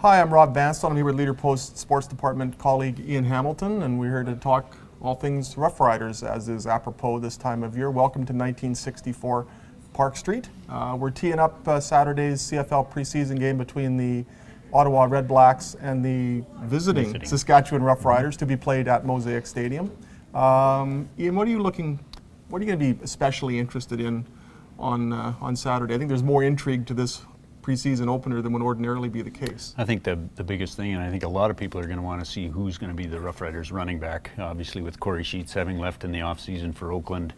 Hi, I'm Rob Vanstone. I'm here with Leader Post Sports Department colleague Ian Hamilton, and we're here to talk all things Rough Riders, as is apropos this time of year. Welcome to 1964 Park Street. We're teeing up Saturday's CFL preseason game between the Ottawa Redblacks and the visiting Saskatchewan Rough Riders to be played at Mosaic Stadium. Ian, what are you going to be especially interested in on Saturday? I think there's more intrigue to this preseason opener than would ordinarily be the case. I think the biggest thing, and I think a lot of people are going to want to see who's going to be the Rough Riders running back. Obviously, with Corey Sheets having left in the offseason for Oakland,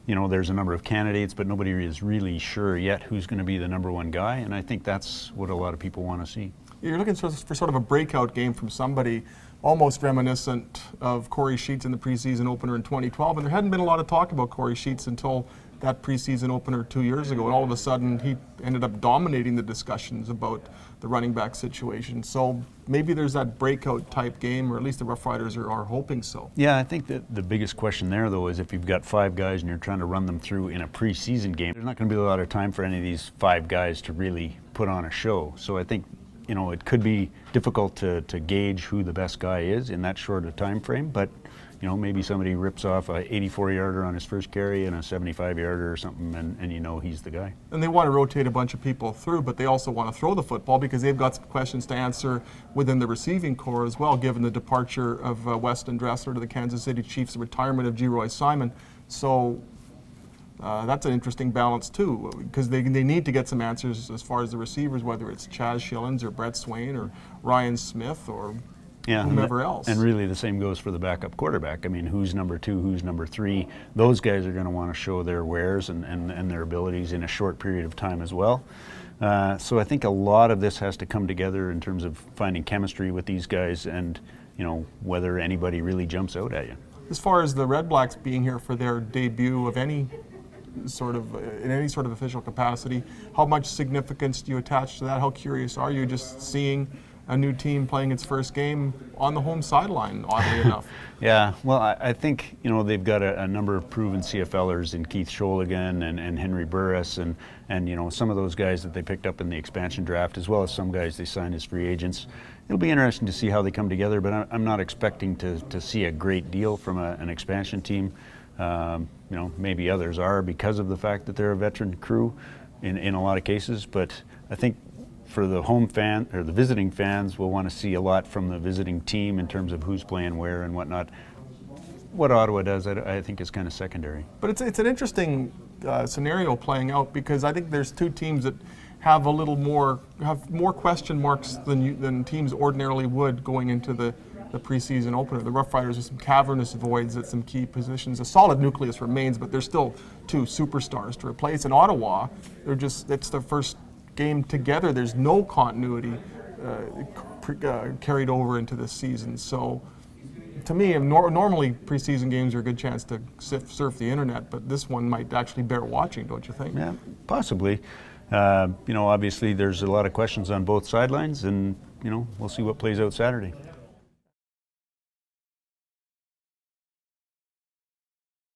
you know, there's a number of candidates, but nobody is really sure yet who's going to be the number one guy, and I think that's what a lot of people want to see. You're looking for sort of a breakout game from somebody almost reminiscent of Corey Sheets in the preseason opener in 2012, and there hadn't been a lot of talk about Corey Sheets until that preseason opener 2 years ago, and all of a sudden he ended up dominating the discussions about the running back situation. So maybe there's that breakout type game, or at least the Rough Riders are hoping so. Yeah, I think that the biggest question there, though, is if you've got 5 guys and you're trying to run them through in a preseason game, there's not going to be a lot of time for any of these 5 guys to really put on a show. So I think, you know, it could be difficult to gauge who the best guy is in that short a time frame, but you know, maybe somebody rips off a 84-yarder on his first carry and a 75-yarder or something, and you know he's the guy. And they want to rotate a bunch of people through, but they also want to throw the football because they've got some questions to answer within the receiving core as well, given the departure of Weston Dressler to the Kansas City Chiefs, the retirement of G. Roy Simon. So that's an interesting balance too, because they need to get some answers as far as the receivers, whether it's Chaz Schillens or Brett Swain or Ryan Smith or whomever else. And really the same goes for the backup quarterback. I mean, who's number 2, who's number 3? Those guys are going to want to show their wares and their abilities in a short period of time as well. So I think a lot of this has to come together in terms of finding chemistry with these guys and, you know, whether anybody really jumps out at you. As far as the Redblacks being here for their debut of any sort of in any sort of official capacity, how much significance do you attach to that? How curious are you just seeing a new team playing its first game on the home sideline, oddly enough? Yeah, well, I think, you know, they've got a number of proven CFLers in Keith Sholigan and Henry Burris and, you know, some of those guys that they picked up in the expansion draft, as well as some guys they signed as free agents. It'll be interesting to see how they come together, but I'm not expecting to see a great deal from an expansion team. You know, maybe others are because of the fact that they're a veteran crew in a lot of cases, but I think for the home fan or the visiting fans, we'll want to see a lot from the visiting team in terms of who's playing where and whatnot. What Ottawa does, I think, is kind of secondary. But it's an interesting scenario playing out, because I think there's 2 teams that have more question marks than teams ordinarily would going into the preseason opener. The Rough Riders have some cavernous voids at some key positions. A solid nucleus remains, but there's still 2 superstars to replace. In Ottawa, it's their first game together. There's no continuity carried over into this season. So to me, normally preseason games are a good chance to surf the internet, but this one might actually bear watching, don't you think? Yeah, possibly. You know, obviously there's a lot of questions on both sidelines, and you know, we'll see what plays out Saturday.